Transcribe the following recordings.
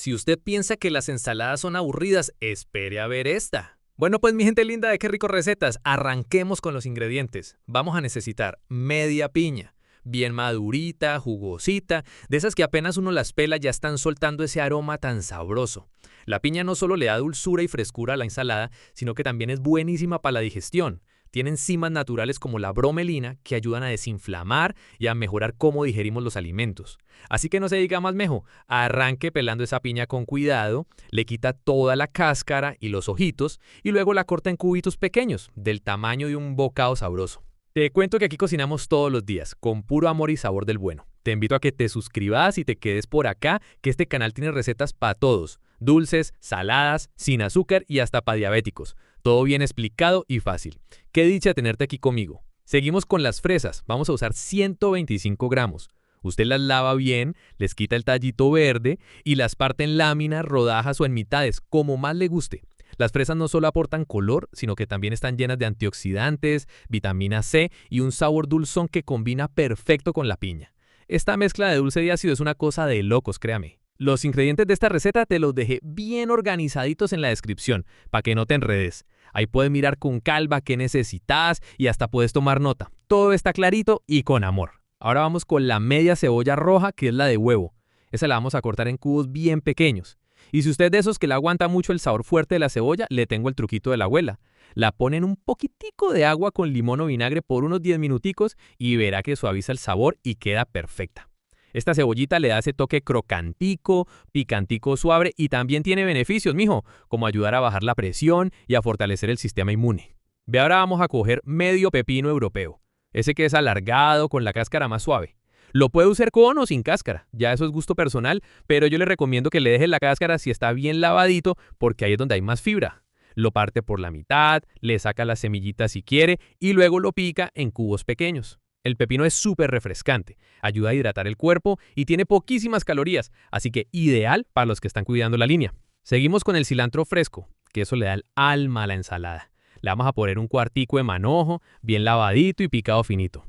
Si usted piensa que las ensaladas son aburridas, espere a ver esta. Bueno, pues mi gente linda de Qué Rico Recetas, arranquemos con los ingredientes. Vamos a necesitar media piña, bien madurita, jugosita, de esas que apenas uno las pela ya están soltando ese aroma tan sabroso. La piña no solo le da dulzura y frescura a la ensalada, sino que también es buenísima para la digestión. Tiene enzimas naturales como la bromelina que ayudan a desinflamar y a mejorar cómo digerimos los alimentos. Así que no se diga más mejo, arranque pelando esa piña con cuidado, le quita toda la cáscara y los ojitos y luego la corta en cubitos pequeños, del tamaño de un bocado sabroso. Te cuento que aquí cocinamos todos los días, con puro amor y sabor del bueno. Te invito a que te suscribas y te quedes por acá, que este canal tiene recetas para todos. Dulces, saladas, sin azúcar y hasta para diabéticos. Todo bien explicado y fácil. Qué dicha tenerte aquí conmigo. Seguimos con las fresas. Vamos a usar 125 gramos. Usted las lava bien, les quita el tallito verde y las parte en láminas, rodajas o en mitades, como más le guste. Las fresas no solo aportan color, sino que también están llenas de antioxidantes, vitamina C y un sabor dulzón que combina perfecto con la piña. Esta mezcla de dulce y ácido es una cosa de locos, créame. Los ingredientes de esta receta te los dejé bien organizaditos en la descripción, para que no te enredes. Ahí puedes mirar con calma qué necesitas y hasta puedes tomar nota. Todo está clarito y con amor. Ahora vamos con la media cebolla roja, que es la de huevo. Esa la vamos a cortar en cubos bien pequeños. Y si usted es de esos que le aguanta mucho el sabor fuerte de la cebolla, le tengo el truquito de la abuela. La pone en un poquitico de agua con limón o vinagre por unos 10 minuticos y verá que suaviza el sabor y queda perfecta. Esta cebollita le da ese toque crocantico, picantico suave y también tiene beneficios, mijo, como ayudar a bajar la presión y a fortalecer el sistema inmune. Ve, ahora vamos a coger medio pepino europeo, ese que es alargado con la cáscara más suave. Lo puede usar con o sin cáscara, ya eso es gusto personal, pero yo le recomiendo que le deje la cáscara si está bien lavadito porque ahí es donde hay más fibra. Lo parte por la mitad, le saca las semillitas si quiere y luego lo pica en cubos pequeños. El pepino es súper refrescante, ayuda a hidratar el cuerpo y tiene poquísimas calorías, así que ideal para los que están cuidando la línea. Seguimos con el cilantro fresco, que eso le da el alma a la ensalada. Le vamos a poner un cuartico de manojo, bien lavadito y picado finito.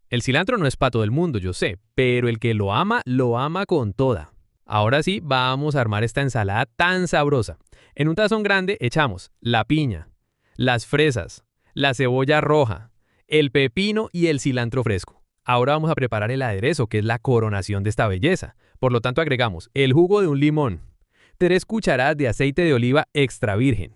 El cilantro no es para todo el mundo, yo sé, pero el que lo ama con toda. Ahora sí, vamos a armar esta ensalada tan sabrosa. En un tazón grande echamos la piña, las fresas, la cebolla roja, el pepino y el cilantro fresco. Ahora vamos a preparar el aderezo, que es la coronación de esta belleza. Por lo tanto, agregamos el jugo de un limón, 3 cucharadas de aceite de oliva extra virgen,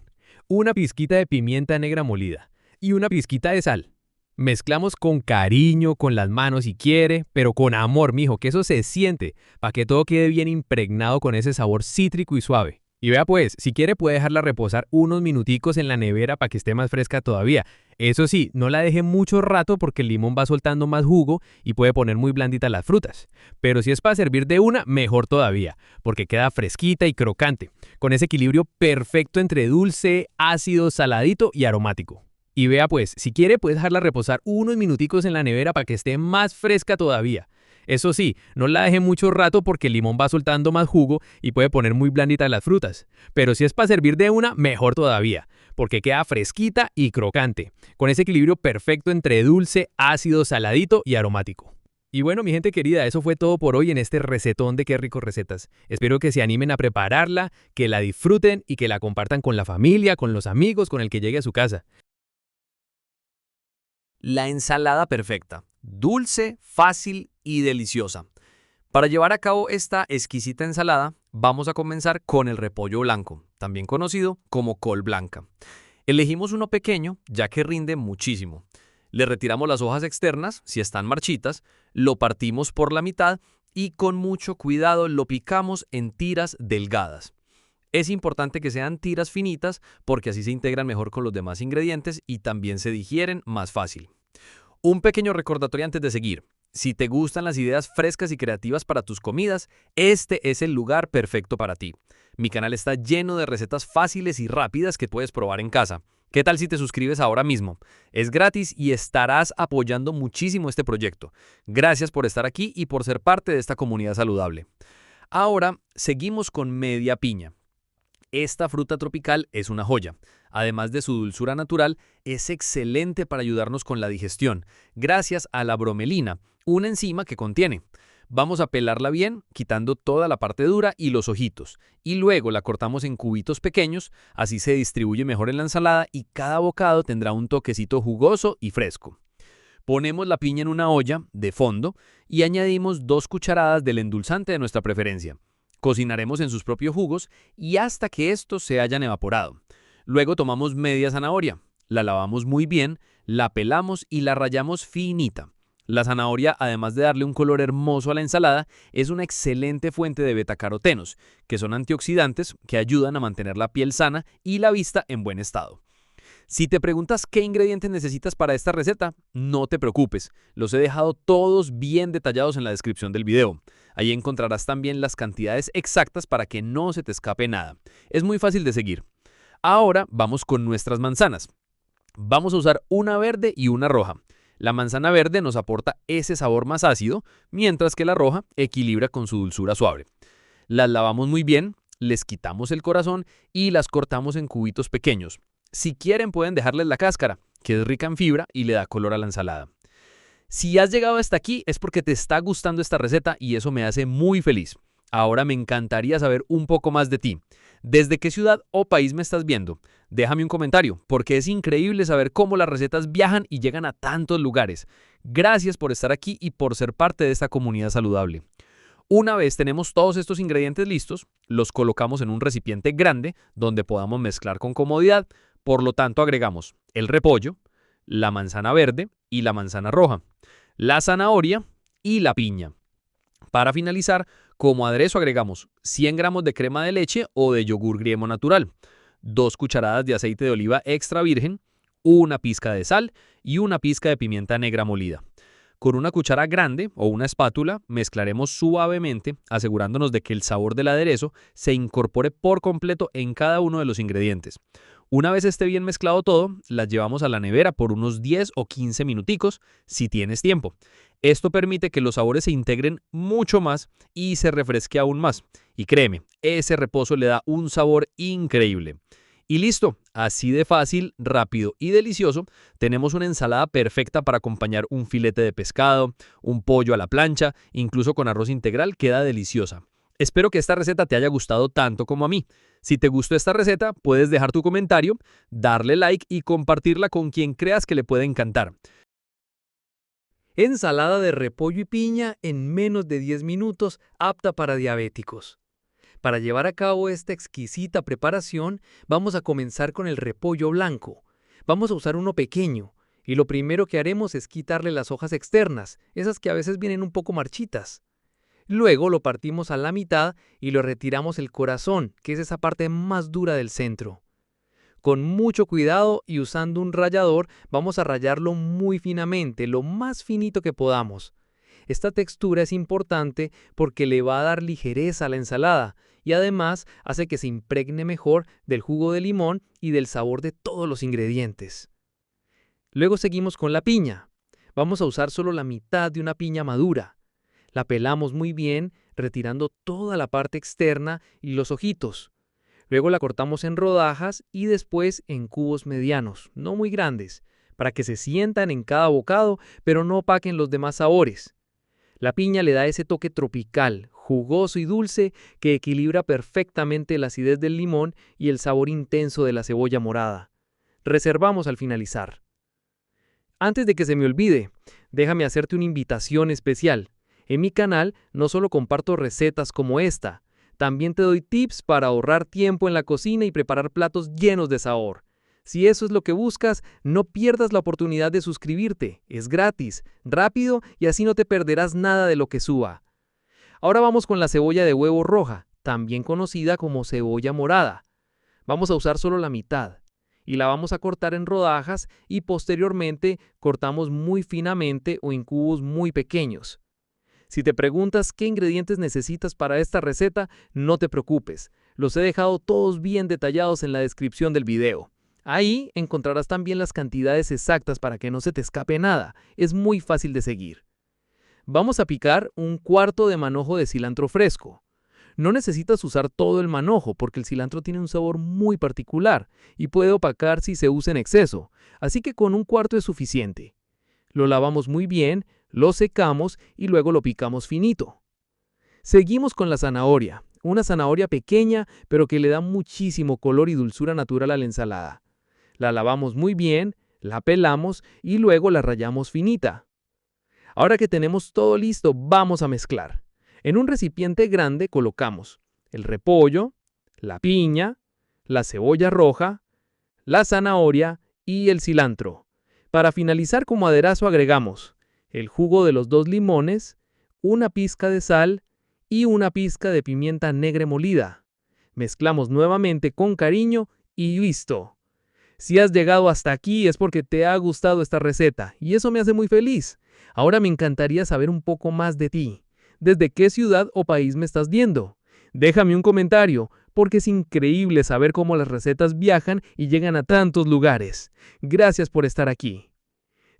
una pizquita de pimienta negra molida y una pizquita de sal. Mezclamos con cariño, con las manos si quiere, pero con amor, mijo, que eso se siente, para que todo quede bien impregnado con ese sabor cítrico y suave. Y vea pues, si quiere puede dejarla reposar unos minuticos en la nevera para que esté más fresca todavía. Eso sí, no la deje mucho rato porque el limón va soltando más jugo y puede poner muy blanditas las frutas. Pero si es para servir de una, mejor todavía, porque queda fresquita y crocante, con ese equilibrio perfecto entre dulce, ácido, saladito y aromático. Y vea pues, si quiere puede dejarla reposar unos minuticos en la nevera para que esté más fresca todavía. Eso sí, no la deje mucho rato porque el limón va soltando más jugo y puede poner muy blanditas las frutas. Pero si es para servir de una, mejor todavía, porque queda fresquita y crocante, con ese equilibrio perfecto entre dulce, ácido, saladito y aromático. Y bueno, mi gente querida, eso fue todo por hoy en este recetón de Qué Rico Recetas. Espero que se animen a prepararla, que la disfruten y que la compartan con la familia, con los amigos, con el que llegue a su casa. La ensalada perfecta, dulce, fácil y deliciosa. Para llevar a cabo esta exquisita ensalada, vamos a comenzar con el repollo blanco, también conocido como col blanca. Elegimos uno pequeño, ya que rinde muchísimo. Le retiramos las hojas externas, si están marchitas, lo partimos por la mitad y con mucho cuidado lo picamos en tiras delgadas. Es importante que sean tiras finitas porque así se integran mejor con los demás ingredientes y también se digieren más fácil. Un pequeño recordatorio antes de seguir. Si te gustan las ideas frescas y creativas para tus comidas, este es el lugar perfecto para ti. Mi canal está lleno de recetas fáciles y rápidas que puedes probar en casa. ¿Qué tal si te suscribes ahora mismo? Es gratis y estarás apoyando muchísimo este proyecto. Gracias por estar aquí y por ser parte de esta comunidad saludable. Ahora seguimos con media piña. Esta fruta tropical es una joya. Además de su dulzura natural, es excelente para ayudarnos con la digestión, gracias a la bromelina, una enzima que contiene. Vamos a pelarla bien, quitando toda la parte dura y los ojitos, y luego la cortamos en cubitos pequeños, así se distribuye mejor en la ensalada y cada bocado tendrá un toquecito jugoso y fresco. Ponemos la piña en una olla de fondo y añadimos 2 cucharadas del endulzante de nuestra preferencia. Cocinaremos en sus propios jugos y hasta que estos se hayan evaporado. Luego tomamos media zanahoria, la lavamos muy bien, la pelamos y la rallamos finita. La zanahoria, además de darle un color hermoso a la ensalada, es una excelente fuente de betacarotenos, que son antioxidantes que ayudan a mantener la piel sana y la vista en buen estado. Si te preguntas qué ingredientes necesitas para esta receta, no te preocupes, los he dejado todos bien detallados en la descripción del video. Ahí encontrarás también las cantidades exactas para que no se te escape nada. Es muy fácil de seguir. Ahora vamos con nuestras manzanas. Vamos a usar una verde y una roja. La manzana verde nos aporta ese sabor más ácido, mientras que la roja equilibra con su dulzura suave. Las lavamos muy bien, les quitamos el corazón y las cortamos en cubitos pequeños. Si quieren pueden dejarles la cáscara, que es rica en fibra y le da color a la ensalada. Si has llegado hasta aquí es porque te está gustando esta receta y eso me hace muy feliz. Ahora me encantaría saber un poco más de ti. ¿Desde qué ciudad o país me estás viendo? Déjame un comentario, porque es increíble saber cómo las recetas viajan y llegan a tantos lugares. Gracias por estar aquí y por ser parte de esta comunidad saludable. Una vez tenemos todos estos ingredientes listos, los colocamos en un recipiente grande donde podamos mezclar con comodidad. Por lo tanto, agregamos el repollo, la manzana verde y la manzana roja, la zanahoria y la piña. Para finalizar, como aderezo agregamos 100 gramos de crema de leche o de yogur griego natural, 2 cucharadas de aceite de oliva extra virgen, una pizca de sal y una pizca de pimienta negra molida. Con una cuchara grande o una espátula mezclaremos suavemente, asegurándonos de que el sabor del aderezo se incorpore por completo en cada uno de los ingredientes. Una vez esté bien mezclado todo, las llevamos a la nevera por unos 10 o 15 minuticos si tienes tiempo. Esto permite que los sabores se integren mucho más y se refresque aún más. Y créeme, ese reposo le da un sabor increíble. Y listo, así de fácil, rápido y delicioso, tenemos una ensalada perfecta para acompañar un filete de pescado, un pollo a la plancha, incluso con arroz integral queda deliciosa. Espero que esta receta te haya gustado tanto como a mí. Si te gustó esta receta, puedes dejar tu comentario, darle like y compartirla con quien creas que le puede encantar. Ensalada de repollo y piña en menos de 10 minutos, apta para diabéticos. Para llevar a cabo esta exquisita preparación, vamos a comenzar con el repollo blanco. Vamos a usar uno pequeño, y lo primero que haremos es quitarle las hojas externas, esas que a veces vienen un poco marchitas. Luego lo partimos a la mitad y lo retiramos el corazón, que es esa parte más dura del centro. Con mucho cuidado y usando un rallador, vamos a rallarlo muy finamente, lo más finito que podamos. Esta textura es importante porque le va a dar ligereza a la ensalada y además hace que se impregne mejor del jugo de limón y del sabor de todos los ingredientes. Luego seguimos con la piña. Vamos a usar solo la mitad de una piña madura. La pelamos muy bien, retirando toda la parte externa y los ojitos. Luego la cortamos en rodajas y después en cubos medianos, no muy grandes, para que se sientan en cada bocado, pero no opaquen los demás sabores. La piña le da ese toque tropical, jugoso y dulce que equilibra perfectamente la acidez del limón y el sabor intenso de la cebolla morada. Reservamos al finalizar. Antes de que se me olvide, déjame hacerte una invitación especial. En mi canal no solo comparto recetas como esta, también te doy tips para ahorrar tiempo en la cocina y preparar platos llenos de sabor. Si eso es lo que buscas, no pierdas la oportunidad de suscribirte. Es gratis, rápido y así no te perderás nada de lo que suba. Ahora vamos con la cebolla de huevo roja, también conocida como cebolla morada. Vamos a usar solo la mitad y la vamos a cortar en rodajas y posteriormente cortamos muy finamente o en cubos muy pequeños. Si te preguntas qué ingredientes necesitas para esta receta, no te preocupes. Los he dejado todos bien detallados en la descripción del video. Ahí encontrarás también las cantidades exactas para que no se te escape nada. Es muy fácil de seguir. Vamos a picar un cuarto de manojo de cilantro fresco. No necesitas usar todo el manojo porque el cilantro tiene un sabor muy particular y puede opacar si se usa en exceso, así que con un cuarto es suficiente. Lo lavamos muy bien, lo secamos y luego lo picamos finito. Seguimos con la zanahoria, una zanahoria pequeña pero que le da muchísimo color y dulzura natural a la ensalada. La lavamos muy bien, la pelamos y luego la rallamos finita. Ahora que tenemos todo listo, vamos a mezclar. En un recipiente grande colocamos el repollo, la piña, la cebolla roja, la zanahoria y el cilantro. Para finalizar como aderezo agregamos el jugo de los 2 limones, una pizca de sal y una pizca de pimienta negra molida. Mezclamos nuevamente con cariño y listo. Si has llegado hasta aquí es porque te ha gustado esta receta y eso me hace muy feliz. Ahora me encantaría saber un poco más de ti. ¿Desde qué ciudad o país me estás viendo? Déjame un comentario, porque es increíble saber cómo las recetas viajan y llegan a tantos lugares. Gracias por estar aquí.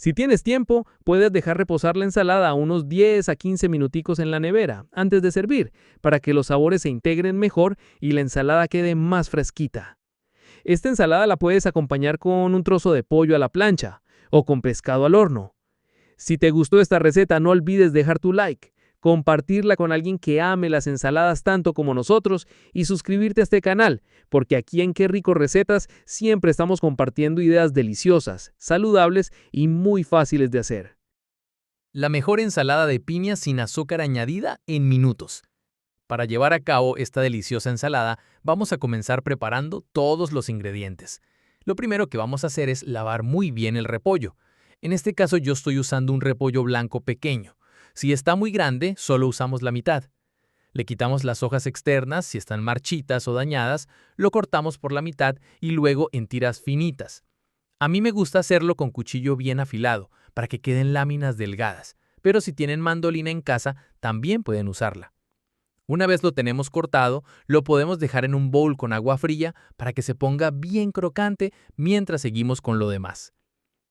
Si tienes tiempo, puedes dejar reposar la ensalada unos 10 a 15 minuticos en la nevera antes de servir, para que los sabores se integren mejor y la ensalada quede más fresquita. Esta ensalada la puedes acompañar con un trozo de pollo a la plancha o con pescado al horno. Si te gustó esta receta, no olvides dejar tu like, compartirla con alguien que ame las ensaladas tanto como nosotros y suscribirte a este canal, porque aquí en Qué Rico Recetas siempre estamos compartiendo ideas deliciosas, saludables y muy fáciles de hacer. La mejor ensalada de piña sin azúcar añadida en minutos. Para llevar a cabo esta deliciosa ensalada, vamos a comenzar preparando todos los ingredientes. Lo primero que vamos a hacer es lavar muy bien el repollo. En este caso yo estoy usando un repollo blanco pequeño. Si está muy grande, solo usamos la mitad. Le quitamos las hojas externas, si están marchitas o dañadas, lo cortamos por la mitad y luego en tiras finitas. A mí me gusta hacerlo con cuchillo bien afilado, para que queden láminas delgadas, pero si tienen mandolina en casa, también pueden usarla. Una vez lo tenemos cortado, lo podemos dejar en un bowl con agua fría para que se ponga bien crocante mientras seguimos con lo demás.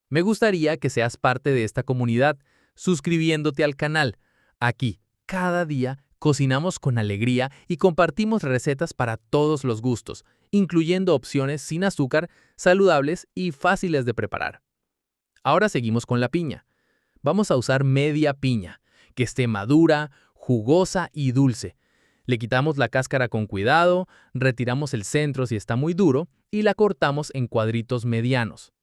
Me gustaría que seas parte de esta comunidad, suscribiéndote al canal. Aquí, cada día, cocinamos con alegría y compartimos recetas para todos los gustos, incluyendo opciones sin azúcar, saludables y fáciles de preparar. Ahora seguimos con la piña. Vamos a usar media piña, que esté madura, jugosa y dulce. Le quitamos la cáscara con cuidado, retiramos el centro si está muy duro y la cortamos en cuadritos medianos.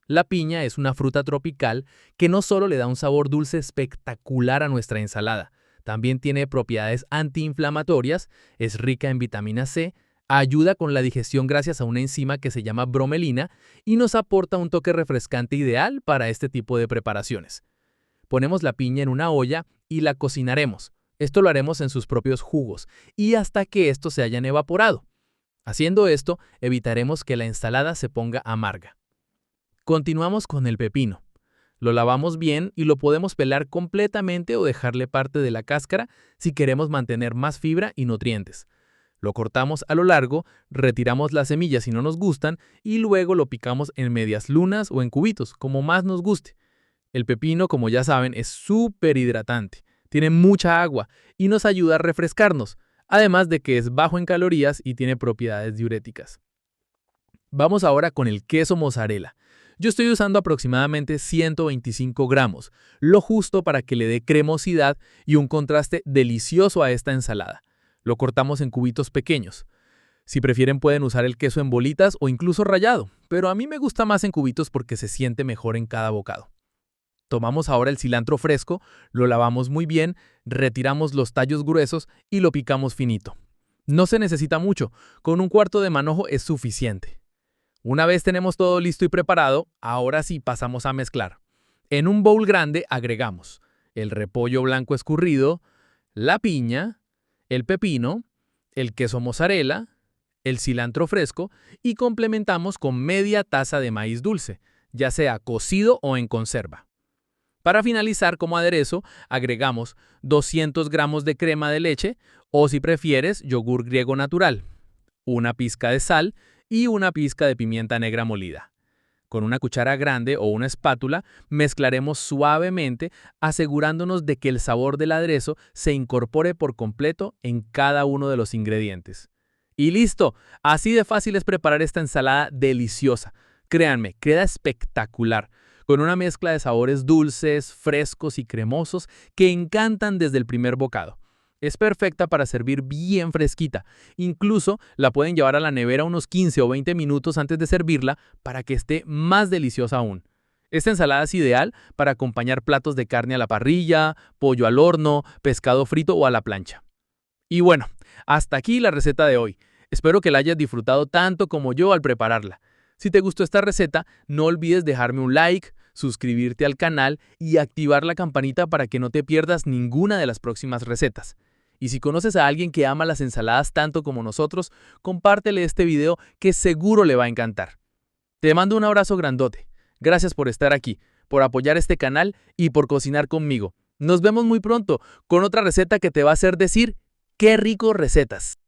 La piña es una fruta tropical que no solo le da un sabor dulce espectacular a nuestra ensalada, también tiene propiedades antiinflamatorias, es rica en vitamina C, ayuda con la digestión gracias a una enzima que se llama bromelina y nos aporta un toque refrescante ideal para este tipo de preparaciones. Ponemos la piña en una olla y la cocinaremos. Esto lo haremos en sus propios jugos y hasta que estos se hayan evaporado. Haciendo esto, evitaremos que la ensalada se ponga amarga. Continuamos con el pepino. Lo lavamos bien y lo podemos pelar completamente o dejarle parte de la cáscara si queremos mantener más fibra y nutrientes. Lo cortamos a lo largo, retiramos las semillas si no nos gustan y luego lo picamos en medias lunas o en cubitos, como más nos guste. El pepino, como ya saben, es súper hidratante, tiene mucha agua y nos ayuda a refrescarnos, además de que es bajo en calorías y tiene propiedades diuréticas. Vamos ahora con el queso mozzarella. Yo estoy usando aproximadamente 125 gramos, lo justo para que le dé cremosidad y un contraste delicioso a esta ensalada. Lo cortamos en cubitos pequeños. Si prefieren pueden usar el queso en bolitas o incluso rallado, pero a mí me gusta más en cubitos porque se siente mejor en cada bocado. Tomamos ahora el cilantro fresco, lo lavamos muy bien, retiramos los tallos gruesos y lo picamos finito. No se necesita mucho, con un cuarto de manojo es suficiente. Una vez tenemos todo listo y preparado, ahora sí pasamos a mezclar. En un bowl grande agregamos el repollo blanco escurrido, la piña, el pepino, el queso mozzarella, el cilantro fresco y complementamos con media taza de maíz dulce, ya sea cocido o en conserva. Para finalizar como aderezo, agregamos 200 gramos de crema de leche o si prefieres, yogur griego natural, una pizca de sal y una pizca de pimienta negra molida. Con una cuchara grande o una espátula mezclaremos suavemente asegurándonos de que el sabor del aderezo se incorpore por completo en cada uno de los ingredientes. Y listo, así de fácil es preparar esta ensalada deliciosa. Créanme, queda espectacular, con una mezcla de sabores dulces, frescos y cremosos que encantan desde el primer bocado. Es perfecta para servir bien fresquita. Incluso la pueden llevar a la nevera unos 15 o 20 minutos antes de servirla para que esté más deliciosa aún. Esta ensalada es ideal para acompañar platos de carne a la parrilla, pollo al horno, pescado frito o a la plancha. Y bueno, hasta aquí la receta de hoy. Espero que la hayas disfrutado tanto como yo al prepararla. Si te gustó esta receta, no olvides dejarme un like, suscribirte al canal y activar la campanita para que no te pierdas ninguna de las próximas recetas. Y si conoces a alguien que ama las ensaladas tanto como nosotros, compártele este video que seguro le va a encantar. Te mando un abrazo grandote. Gracias por estar aquí, por apoyar este canal y por cocinar conmigo. Nos vemos muy pronto con otra receta que te va a hacer decir ¡qué rico recetas!